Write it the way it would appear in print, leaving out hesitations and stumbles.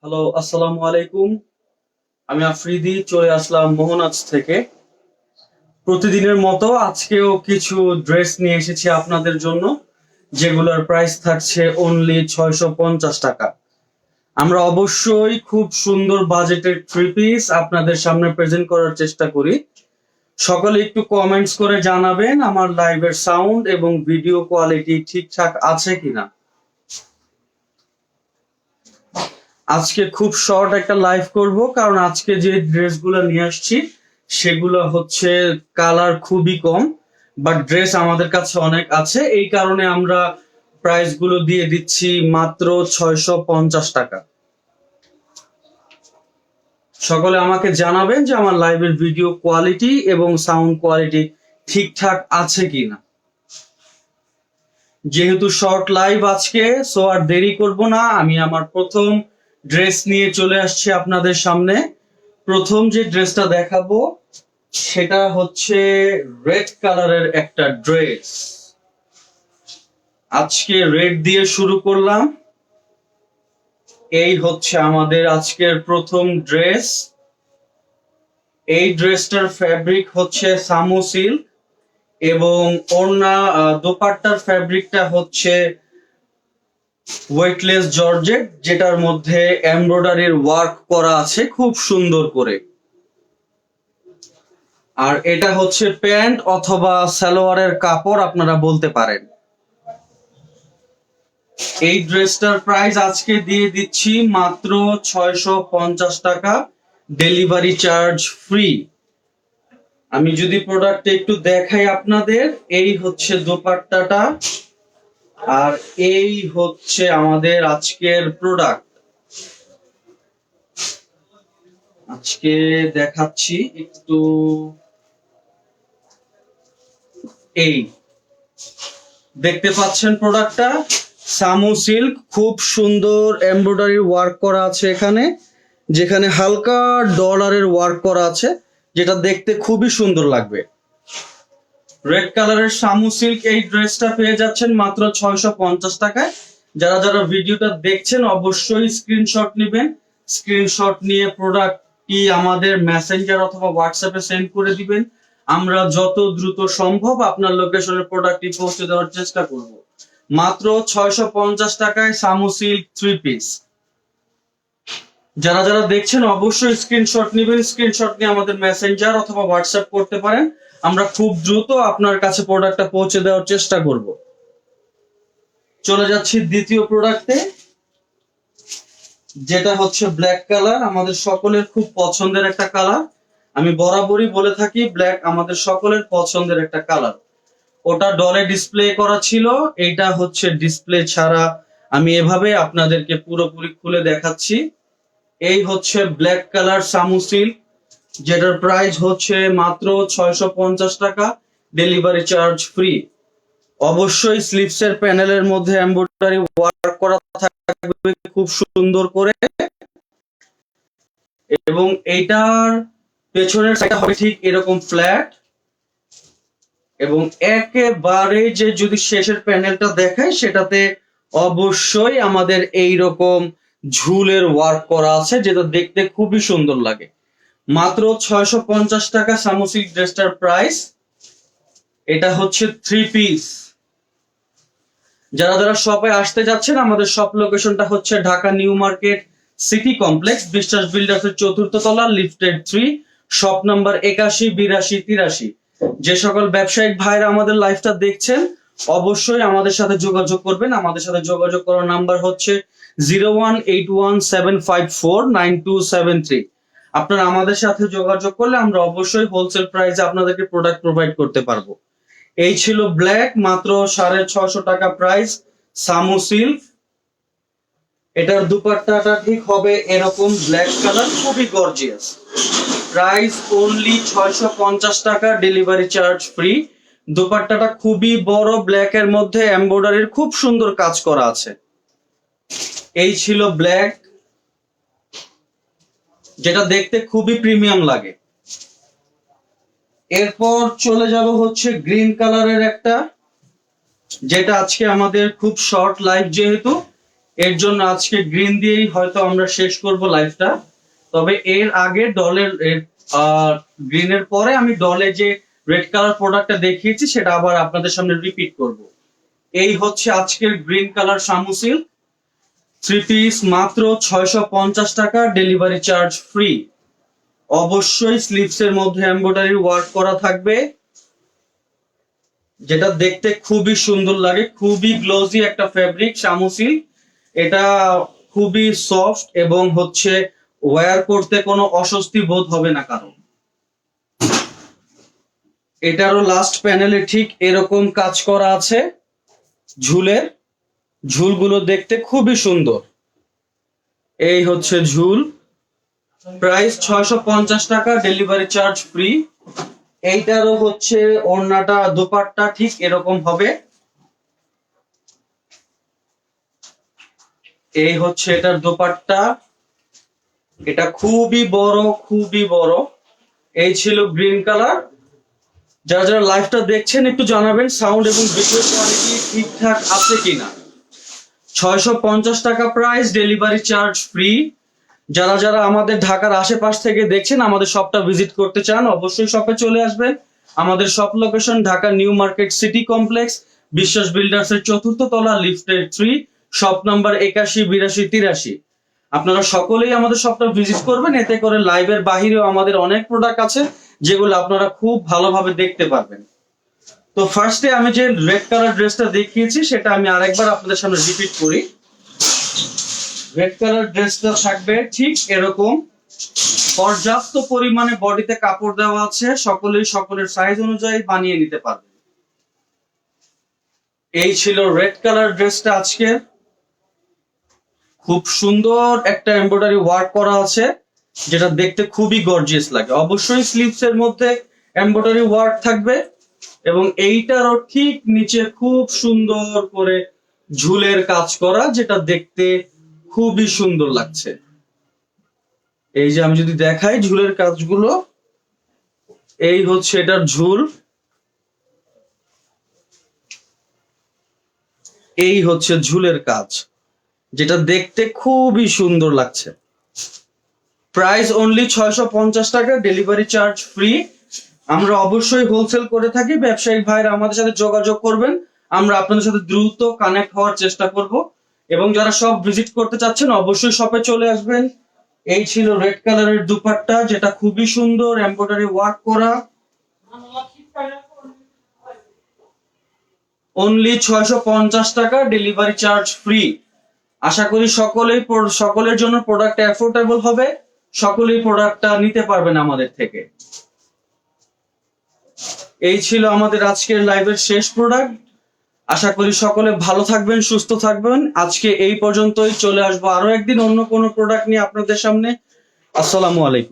Hello, আসসালামু আলাইকুম। আমি আফ্রিদি চলে আসলাম মোহনাজ থেকে। প্রতিদিনের মতো আজকেও কিছু ড্রেস নিয়ে এসেছি আপনাদের জন্য, যেগুলোর প্রাইস থাকছে অনলি 650 টাকা। আমরা অবশ্যই খুব সুন্দর বাজেটের থ্রি পিস আপনাদের সামনে প্রেজেন্ট করার চেষ্টা করি। সকলে একটু কমেন্টস করে জানাবেন আমার লাইভের সাউন্ড এবং ভিডিও কোয়ালিটি ঠিকঠাক আছে কিনা। আজকে খুব শর্ট একটা লাইভ করব, কারণ আজকে যে ড্রেসগুলো নিয়ে আসছি সেগুলো হচ্ছে কালার খুবই কম, বাট ড্রেস আমাদের কাছে অনেক আছে। এই কারণে আমরা প্রাইস গুলো দিয়ে দিচ্ছি মাত্র 650 টাকা। সকলে আমাকে জানাবেন যে আমার লাইভের ভিডিও কোয়ালিটি এবং সাউন্ড কোয়ালিটি ঠিকঠাক আছে কিনা। যেহেতু শর্ট লাইভ আজকে, সো আর দেরি করব না, আমি আমার প্রথম ড্রেস নিয়ে চলে আসছি আপনাদের সামনে। প্রথম যে ড্রেসটা দেখাবো সেটা হচ্ছে রেড কালারের একটা ড্রেস। আজকে রেড দিয়ে শুরু করলাম। এই হচ্ছে আমাদের আজকের প্রথম ড্রেস। এই ড্রেসটার ফ্যাব্রিক হচ্ছে সামু সিল্ক এবং ওড়না দোপাট্টার ফ্যাব্রিকটা হচ্ছে ওয়েটলেস জর্জেট, যেটার মধ্যে এমব্রয়ডারির ওয়ার্ক করা আছে খুব সুন্দর করে। আর এটা হচ্ছে প্যান্ট অথবা সালোয়ারের কাপড় আপনারা বলতে পারেন। এই ড্রেসটার প্রাইস আজকে দিয়ে দিচ্ছি মাত্র 650 টাকা, ডেলিভারি চার্জ ফ্রি। আমি যদি প্রোডাক্টটা একটু দেখাই আপনাদের, এই হচ্ছে দোপাট্টাটা আর এই হচ্ছে আমাদের আজকের প্রোডাক্ট। আজকে দেখাচ্ছি একটু। এই দেখতে পাচ্ছেন প্রোডাক্টটা, সামু সিল্ক, খুব সুন্দর এমব্রয়ডারি ওয়ার্ক করা আছে এখানে, যেখানে হালকা ডলারের ওয়ার্ক করা আছে, যেটা দেখতে খুবই সুন্দর লাগবে। রেড কালারের সামু সিল্ক এই ড্রেসটা পেয়ে যাচ্ছেন মাত্র 650 টাকায়। যারা যারা ভিডিওটা দেখছেন অবশ্যই স্ক্রিনশট নেবেন। স্ক্রিনশট নিয়ে প্রোডাক্টটি আমাদের মেসেঞ্জার অথবা হোয়াটসঅ্যাপে সেন্ড করে দিবেন। আমরা যত দ্রুত সম্ভব আপনার লোকেশনের প্রোডাক্টটি পৌঁছে দেওয়ার চেষ্টা করব। মাত্র 650 টাকায় সামু সিল্ক থ্রি পিস। যারা যারা দেখছেন অবশ্যই স্ক্রিনশট নেবেন। স্ক্রিনশট নিয়ে আমাদের মেসেঞ্জার অথবা হোয়াটসঅ্যাপ করতে পারেন। আমরা খুব দ্রুত আপনার কাছে প্রোডাক্টটা পৌঁছে দেওয়ার চেষ্টা করব। চলে যাচ্ছি দ্বিতীয় প্রোডাক্টে, যেটা হচ্ছে ব্ল্যাক কালার, আমাদের সকলের খুব পছন্দের একটা কালার। আমি বরাবরই বলে থাকি ব্ল্যাক আমাদের সকলের পছন্দের একটা কালার। ওটা ডলে ডিসপ্লে করা ছিল, এইটা হচ্ছে ডিসপ্লে ছাড়া। আমি এভাবে আপনাদেরকে পুরোপুরি খুলে দেখাচ্ছি। এই হচ্ছে ব্ল্যাক কালার সামু সিল্ক, যেটার প্রাইস হচ্ছে মাত্র 650 টাকা, ডেলিভারি চার্জ ফ্রি। অবশ্যই স্লিপসের প্যানেলের মধ্যে এমব্রয়ডারি ওয়ার্ক করা থাকবে খুব সুন্দর করে, এবং এইটার পেছনের সাইডটা হবে ঠিক এরকম ফ্ল্যাট, এবং একেবারে যে যদি শেষের প্যানেলটা দেখায় সেটাতে অবশ্যই আমাদের এই রকম ঝুলের ওয়ার্ক করা আছে, যেটা দেখতে খুবই সুন্দর লাগে। মাত্র 650 টাকা সামুসিক ড্রেসটার প্রাইস। এটা হচ্ছে থ্রি পিস। যারা যারা শপে আসতে যাচ্ছেন, আমাদের শপ লোকেশনটা হচ্ছে Dhaka new market city complex, বিশ্বাস বিল্ডার্স এর 4th তলা, লিফটেড 3, শপ নাম্বার 81, 82, 83। যে সকল ব্যবসায়িক ভাইরা আমাদের লাইভটা দেখছেন অবশ্যই আমাদের সাথে যোগাযোগ করবেন। আমাদের সাথে যোগাযোগ করার নাম্বার হচ্ছে 018175499273। আপনারা আমাদের সাথে যোগাযোগ করলে আমরা অবশ্যই হোলসেল প্রাইসে আপনাদেরকে প্রোডাক্ট প্রোভাইড করতে পারবো। এই ছিল ব্ল্যাক, মাত্র 650 টাকা প্রাইস, সামু সিল্ক। এটার দুপাট্টাটা ঠিক হবে এরকম ব্ল্যাক কালার, খুবই গর্জিয়াস। প্রাইস অনলি 650 টাকা, ডেলিভারি চার্জ ফ্রি। দুপাট্টাটা খুবই বড়, ব্ল্যাক এর মধ্যে এমব্রয়ডারির খুব সুন্দর কাজ করা আছে। এই ছিল ব্ল্যাক, যেটা দেখতে খুবই প্রিমিয়াম লাগে। এরপর চলে যাব হচ্ছে গ্রিন কালারের একটা, যেটা আজকে আমাদের খুব শর্ট লাইভ যেহেতু, এর জন্য আজকে গ্রিন দিয়েই হয়তো আমরা শেষ করব লাইভটা। তবে এর আগে ডলের গ্রিনের পরে আমি ডলে যে রেড কালার প্রোডাক্টটা দেখিয়েছি সেটা আবার আপনাদের সামনে রিপিট করব। এই হচ্ছে আজকের green colour Shamu silk 3 piece, মাত্র 650 টাকা, ডেলিভারি চার্জ ফ্রি। অবশ্যই স্লিভস এর মধ্যে এমব্রয়ডারি ওয়ার্ক করা থাকবে, যেটা দেখতে খুবই সুন্দর লাগে। খুবই গ্লোজি একটা ফেব্রিক শামু সিল্ক। এটা খুবই সফট এবং হচ্ছে ওয়্যার করতে কোনো অস্বস্তি বোধ হবে না কারণ। এটারও লাস্ট প্যানেলে ঠিক এরকম কাজ করা আছে ঝুলের। ঝুলগুলো দেখতে খুবই সুন্দর। এই হচ্ছে ঝুল, প্রাইস 650 টাকা, ডেলিভারি চার্জ ফ্রি। এইটারও হচ্ছে ওড়নাটা দোপাট্টা ঠিক এরকম হবে। এই হচ্ছে এটার দোপাট্টা, এটা খুবই বড়, খুবই বড়। এই ছিল গ্রিন কালার। যারা যারা লাইভটা দেখছেন একটু জানাবেন সাউন্ড এবং ভিডিও কোয়ালিটি ঠিকঠাক আছে কিনা। 650 টাকা প্রাইস, ডেলিভারি চার্জ ফ্রি। যারা যারা আমাদের ঢাকার আশেপাশ থেকে দেখছেন, আমাদের শপটা ভিজিট করতে চান, অবশ্যই শপে চলে আসবেন। আমাদের shop location Dhaka new market city complex, বিশ্বাস বিল্ডার্স এর 4th তলা, লিফটের 3, শপ নাম্বার 81 82 83। আপনারা সকলেই আমাদের শপটা ভিজিট করবেন, এতে করে লাইভের বাহিরেও আমাদের অনেক প্রোডাক্ট আছে যেগুলো আপনারা খুব ভালোভাবে দেখতে পারবেন। তো ফার্স্টে আমি যে রেড কালার ড্রেসটা দেখিয়েছি সেটা আমি আরেকবার আপনাদের সামনে রিপিট করি। রেড কালার ড্রেসটা থাকবে ঠিক এরকম, পর্যাপ্ত পরিমাণে বডিতে কাপড় দেওয়া আছে, সকলেই সকলের সাইজ অনুযায়ী বানিয়ে নিতে পারবে। এই ছিল রেড কালার ড্রেসটা আজকে। খুব সুন্দর একটা এমব্রয়ডারি ওয়ার্ক করা আছে, যেটা দেখতে খুবই গর্জিয়াস লাগে। অবশ্যই স্লিভস এর মধ্যে এমব্রয়ডারি ওয়ার্ক থাকবে এবং এইটারও ঠিক নিচে খুব সুন্দর করে ঝুলের কাজ করা, যেটা দেখতে খুবই সুন্দর লাগছে। এই যে আমি যদি দেখাই ঝুলের কাজগুলো, এই হচ্ছে এটার ঝুল, এই হচ্ছে ঝুলের কাজ, যেটা দেখতে খুবই সুন্দর লাগছে। প্রাইস অনলি 650 টাকা, ডেলিভারি চার্জ ফ্রি। আমরা অবশ্যই হোলসেল করে থাকি, ব্যবসায়িক ভাইরা আমাদের সাথে যোগাযোগ করবেন, আমরা আপনাদের সাথে দ্রুত কানেক্ট হওয়ার চেষ্টা করব। এবং যারা সব ভিজিট করতে চাচ্ছেন অবশ্যই শপে চলে আসবেন। এই ছিল রেড কালারের দুপাট্টা, যেটা খুবই সুন্দর এমব্রয়ডারি ওয়ার্ক করা। অনলি 650 টাকা, ডেলিভারি চার্জ ফ্রি। আশা করি সকলের জন্য প্রোডাক্ট অ্যাফোর্ডেবল হবে, সকলেই প্রোডাক্টটা নিতে পারবেন আমাদের থেকে। এই ছিল আমাদের আজকের লাইভের শেষ প্রোডাক্ট। আশা করি সকলে ভালো থাকবেন, সুস্থ থাকবেন। আজকে এই পর্যন্তই, চলে আসবো আরো একদিন অন্য কোনো প্রোডাক্ট নিয়ে আপনাদের সামনে। আসসালামু আলাইকুম।